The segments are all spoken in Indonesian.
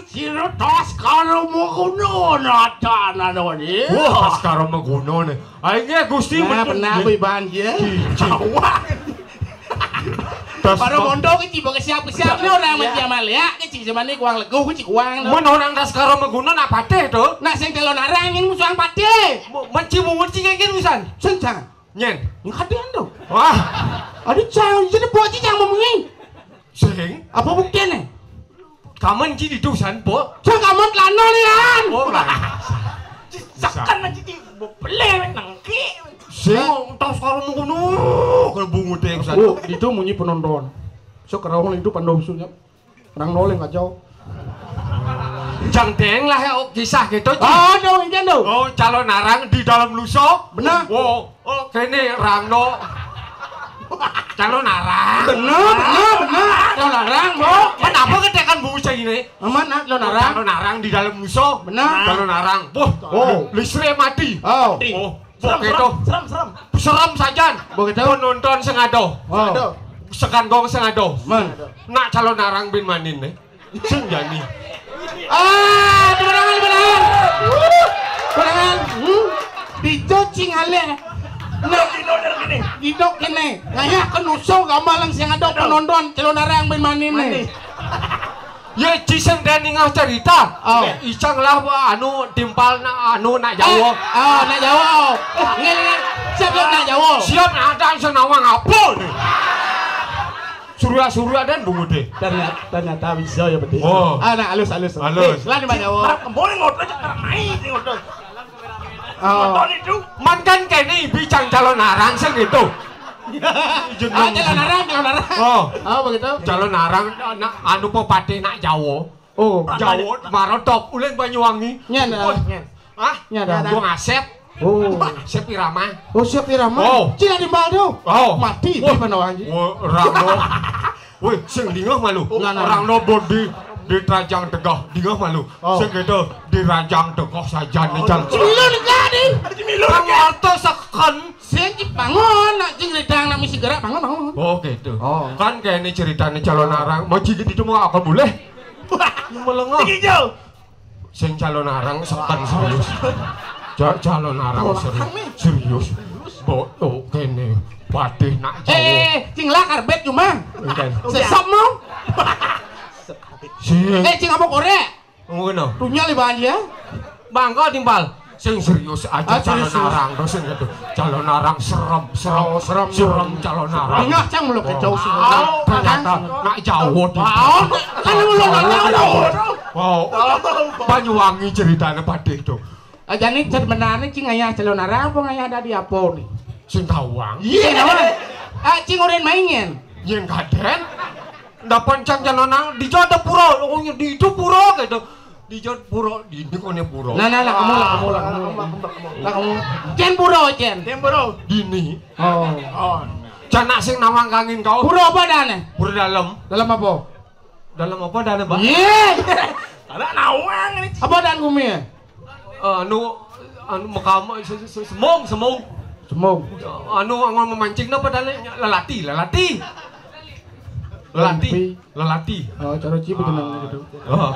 sira tas karo mengkono natana noni. Wah, tas karo mengkono ne. Akhirnya Gusti benar Iban ya. Para mondok iki mbok siap-siap ora mesti amal ya. Iki semane kuang legu iki kuang. Men orang tas karo mengkono nak patih to. Nak sing telon arangin musuhan patih. Menci ngene wisan. Sing jangan. Nyen. Ngadian to. Wah. Ada jangan jadi boci jangan memengi. Sing apa buktinya? Kamen ci didusan, Po. Jangan kamu lano lian. Oh, lah. Sakan aja di beli nangki. Sing tas karo mengkono. Kalau bungut yang sana. Oh, itu munyi penonton. So kerawang itu pandom sunya. Orang noleng kacau. Jang deng lah ya kisah gitu. Oh, dong ini dong. Oh, calon narang di dalam luso. Benar. Oh, kene rangno. Calon narang. Benar. Calon narang, Bo. Kenapa ketekan bungsa ini? Mana calon narang? Calon narang di dalam luso. Benar. Calon narang. Oh, listrik mati. Oh. Serem. Serem saja. Begitu. Penonton sengado. Oh. Sekangkong sengado. Man. Nak calon narang bin manin nih. Sing jani. Berangan. Dicuci ngale. Nah, didok kene. Ngaya kenuso gamalang sing ada penonton calon narang bin manin nih. Ya ciseng dan ingah cerita. Icang lah anu timpal na anu nak Jawa. Nak Jawa. Ngene siap nak Jawa. Siap ada senawang apa nih? Surya dan bungu deh. Ternyata bisa ya betul. Oh. Anak halus. Lah di Jawa. Kembali ngotot main ngotot. Oh. Itu. Man kan kene bicang calon narang sing gitu. Calon narang. Oh, begitu. Calon narang anu popate nak Jawa. Oh, Jawa marotop ulen Banyuwangi. Nyen. Nya gua ngasep. Oh, Sep Irama. Oh, siap Irama. Oh. Cina di Baldo. Oh. Mati di mana anjing. Rangno. Woi, sing dingah malu. Rangno bodi di Rajang Tegah dingah malu. Sing gitu di Rajang Tegah saja nih jalan. Cimilun gadi. Kamu alto seken. Sing bangun nak jing redang nak misi gerak bangun. Oh gitu. Kan kayak ini ceritanya calon narang. Mau jigit itu mau apa boleh? Melengah. Sing calon narang seken serius. Calon narang serius. Boto kene patih nak Jawa. Cing lah karbet cuma. Sesop mau. Cing apa korek? Ngono. Dunya liban ya. Bangga timpal. Sing serius aja calon narang to sing gitu. Calon narang serem calon narang. Ingat cang muluk kecau sih. Ternyata nak Jawa di. Kan muluk Wow. Banyuwangi ceritanya padhe itu. Ajane cer menane cing aya calon narang apa ngaya ada di apa nih? Sing tawang. Iya naon? Cing oren maingen. Yen kaden. Dapan cang calon narang di Jawa pura, di itu pura gitu. Di Jawa pura, di kone pura. Nah, kamu. Cen pura, cen. Dini. Oh. Janak sing nawang kangin kau. Pura apa dane? Pura dalam. Dalam apa? Dalam apa dane, Pak? Iya. Ada nawang ini. Apa dan gumi? Anu makam semong. Anu angon memancing apa dane? Lelati. Oh, cara cipu tenang gitu. Oh.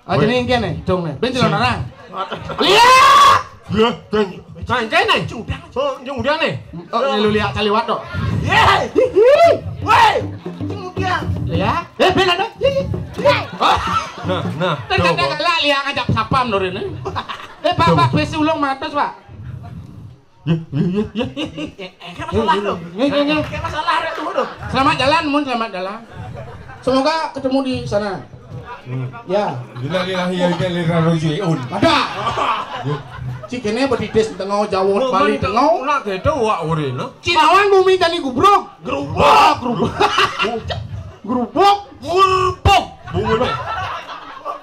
Jadi yang kene, dong nih. Ben calon narang. Iya. Ya, kan kene. Oh, yang udah nih. Oh, lu lihat caliwat dok. Woi, kemudian. Ya. Ben ada. Nah. Ternyata galak lihat ngajak sapam norin. Pak, besi ulung matos, Pak. Ya. Kayak masalah dong. Kayak masalah tuh. Selamat jalan. Semoga ketemu di sana. Ya. Lillahi rajiun. Ada. Cikene bedides tengah Jawa Bali tengah. Nak gitu wak urina. Cinawan bumi tani gubrok. Gerubak. Bungu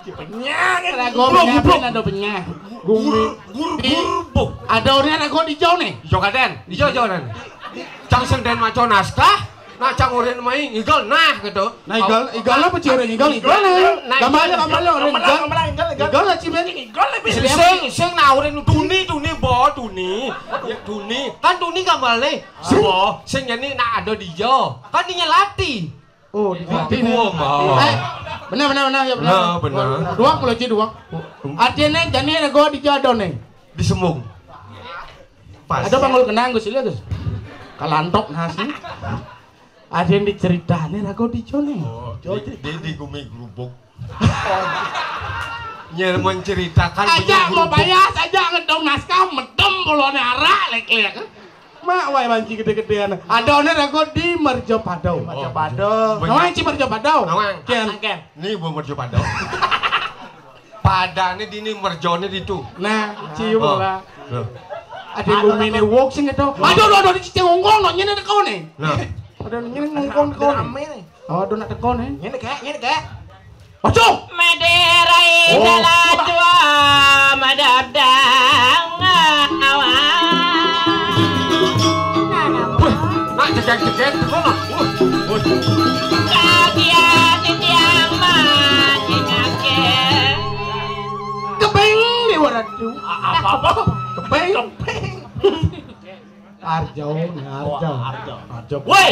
Penyang. Ada penyah. Gurbuk. Ada orang nak di jauh nih. Ijo kaden, ijo dan. Cang sing den maco naskah, nak cang urin main igol nah gitu. Nah igal apa ciure igal nah. Gambarnya orang igal lah cimen. Sing nah urin tuni bo tuni. Ya tuni. Kan tuni gambarnya. Bo sing nyeni nak ada di jo. Kan dinya lati. Oh, di Buang. Benar ya benar. Benar. Duang kalau ci duang. Artinya jani nego di jodoh nih. Disembung. Pas. Ada bangul kenang Gus lihat Gus. Kalantok nasi. Ada yang diceritane nego di jodoh nih. Oh, di gumi gerubuk. Nyer menceritakan aja mau bayar aja ngedong naskah medem bolone arak lek-lek. Mak wae banci gede-gedean. Adone nego di Merjo Padau. Merjo Padau. Nawang ci Merjo Padau. Nawang. Ken. Nih bu Merjo Padau. Padane dini merjone ditu. Nah, ci bola. Ada gumine wok sing itu. Aduh di cicing ngongkong no nyene teko ne. Nah. Ada nyene ngongkong teko. Rame nih. Oh, aduh nak teko ne. Nyene kek. Ojo. Mederai jalan dua madadang awan. Nak cegek kono. Kagiat tiang manjingake. Kepeng di waradu. Apa? Kepeng. Arjo. Woi.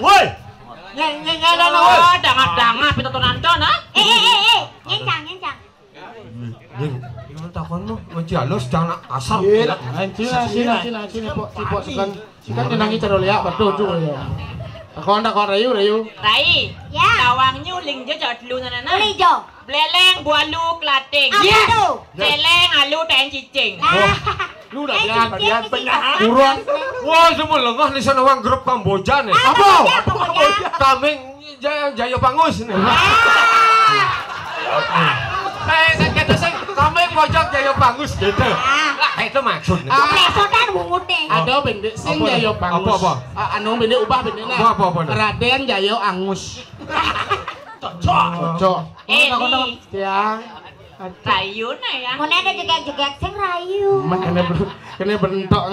Woi. Oh, dangat-dangat pitutunan con ha? Nyencang. Ning takon lu ngaji halus jangan kasar. Sini pok sekan nyenangi caro liak betul tuh ya. Takon rayu. Rai. Ya. Tawang nyuling jo jod lu nanana. Uli jo. Bleleng bualu klating. Apa tuh? Celeng alu ten cicing. Lu udah dian penyahat. Buruan. Wah, semua lengah di sana wang grup Kamboja nih. Apa? Kambing Jaya Pangus nih. Kata saya kambing pojok Jaya Pangus gitu. Itu maksudnya. Pesotan bungut deh. Ada bende sing Jayo Pangus. Apa? Anu bende ubah bende na. Apa? Raden Jayo Angus. Cocok. Eli. Ya. Rayu na ya. Mana ada jegek sing rayu. Mah kene bentok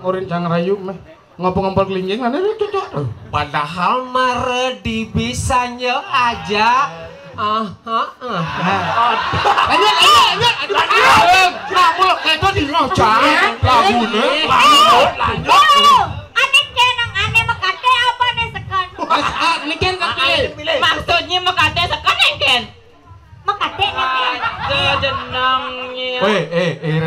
urin cang rayu mah. Ngompol-ngompol kelinjing mana dia cocok. Padahal maredi bisanya aja. Lanjut. Kamu itu di ngocak. Lagune. Lanjut. Aneh kenang aneh makate apa nih sekan? Ini kan kaki. Maksudnya makate sekan engken. Makate nih. Ada jenangnya.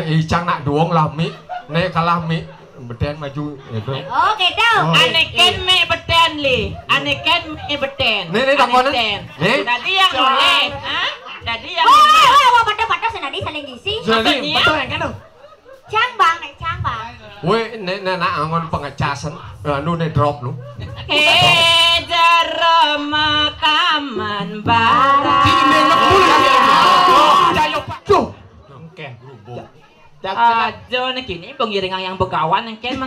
Icang nak duong lami. Nek kalami beden maju itu. Oh gitu. Aneken me beten li. Aneken me beten. Nih takonan. Nih. Tadi yang oleh, hah? Tadi yang Wah, pada senadi saling gisi. Jadi Cang bang. we nek nak angon pengecasan anu ne drop lu. Jero makaman barang. Jayo Tuh. Ajo nih kini pengiringan yang begawan yang kan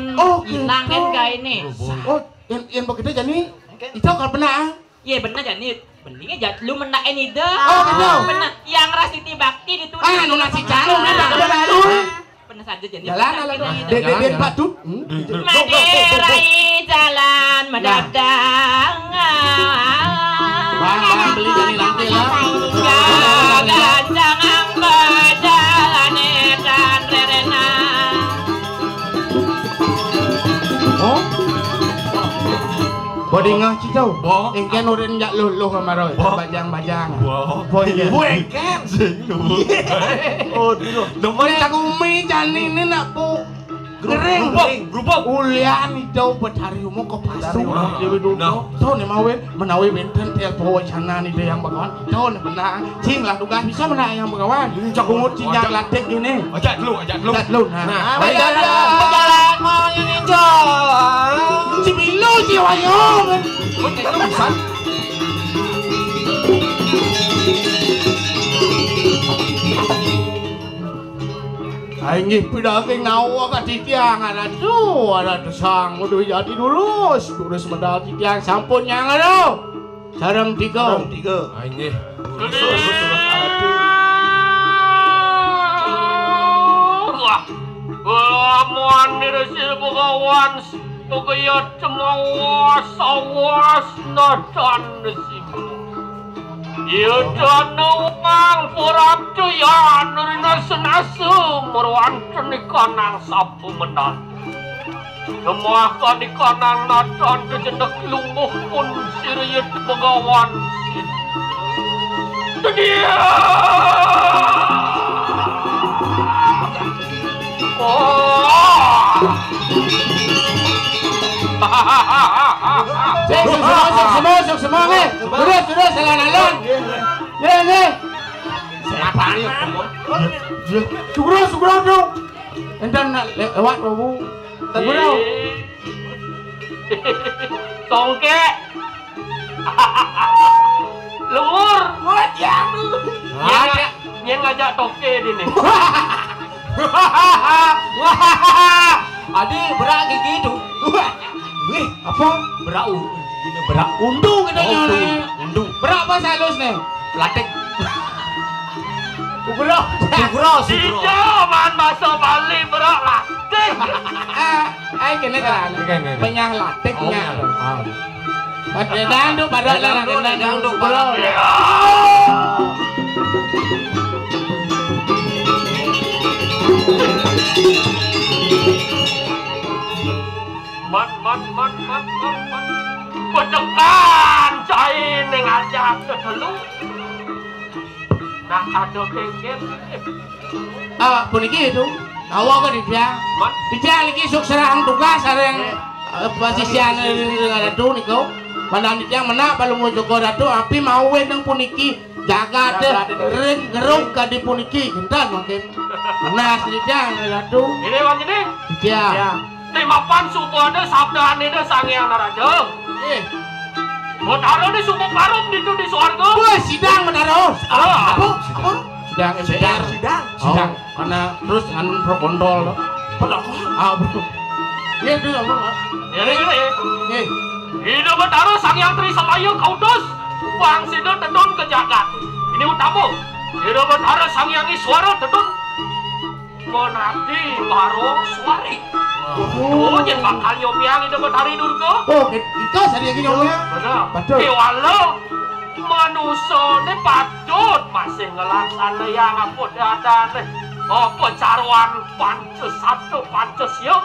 hilang kan gak ini. Oh, yang begitu jadi itu kalau benar. Iya benar jadi mendingnya jat lu menaen ide. Oh, gitu. Benar. Yang Rasiti Bakti ditulis. Anu nasi calo benar. Benar saja jadi. Jalan. Den Batu. Maderai jalan madadang. Bang beli jadi nanti lah. Gajang berjalan dan rerena. Oh. Bodi ngah cicau. Bo. Engken urin jak luluh kamaroy. Bajang. Wow. Engken. Oh, dulu. Demen cakumi jani ini nak bu. Gering. Ulian hijau betari umum ke pasu. Dewi dulu. Tuh nih mawin menawi benten tel bawa cana nih deh yang bagawan. Tuh nih benar. Cing lah tugas bisa benar yang bagawan. Cakungut cinyak latek ini. Ajak dulu. Nah, Berjalan mau yang hijau. Cibilu jiwanya. Itu bisa. Aing pidaging nawa ka titiang ada sang udah jadi lurus medal titiang sampun yang ada sareng tiga Aing nggih. Wah, muan nirsil bukawan pokoknya cemawas awas nadan simu. Ya dan uang purap cuyan nurina senasu meruan cenikanang sapu menang. Semua kani kanan natan kejenak lumuh pun siriyut begawan sin. Dunia. Semua nih. Sudah jalan-jalan. Nih. Siapa nih? Sugro dong. Entar lewat babu. Sugro. Tongke. Lemur. Wajah. Yang ngajak tongke ini. Adi berak gigi itu. Wih, apa? Berau. Gini berak. Undu katanya. Undu. Berak apa salus nih? Latek. Sugro. Zaman masa Bali berak latik. Kena kan. Penyah latiknya. Dangdut pada dangdut bro. Man. Pedekan cai ning ajak kedelu. Nah ada kengken. Puniki itu. Awak ke dia. Dia lagi sok serang tugas sareng posisian ratu niko. Mandan dia menak balu mau joko ratu api mau nang puniki jaga deh geruk ka di puniki gentan mungkin. Nah dia ratu. Ini wan ini. Dia. Limapan suku ada sabda ini sang yang naraja. Modaro ni suku karum itu di sorga. Wah sidang modaro. Apa? Sidang. Karena terus anu pro kontrol. Betul. Iya tuh Ini. Hidup modaro sang yang tri selayu kaudos. Wang sido tetun ke jagat. Ini utamu. Hidup modaro sang yang iswara tetun. Menati barong suari. Oh, yang bakal nyomiang itu hari durga. Oh, itu sari lagi nyomiang. Betul. Iwalo manusia ini patut masih ngelaksana yang aku dadane. Apa caruan panca siap.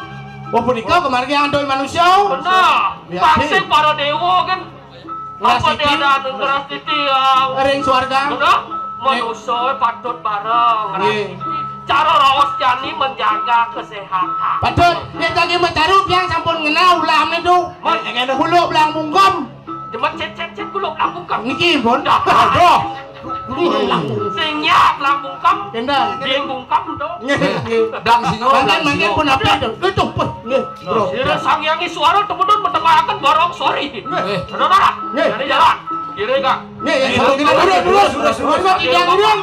Oh, punika kemarin yang andoi manusia. Benar. Bangsa para dewa kan. Apa dia ada ngeras titiang. Ring swarga. Benar. Manusia patut bareng. Cara raos jani menjaga kesehatan. Patut, dia lagi mencari yang sampun kenal ulam itu. Bulu belang bungkom. Cuma cet bulu belang bungkom. Niki pun. Aduh. Senyap belang bungkom. Kendang. Dia bungkom tu. Belang singo. Mungkin pun apa itu? Itu pun. Bro. Dia sang yang suara temen-temen mendengarkan barang sorry. Benar tak? Jadi jalan. Kira kak. Dulu. Sudah tiga orang.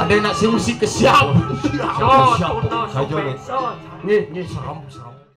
Ada nak si musik ke siap. Siap. Nih, serem.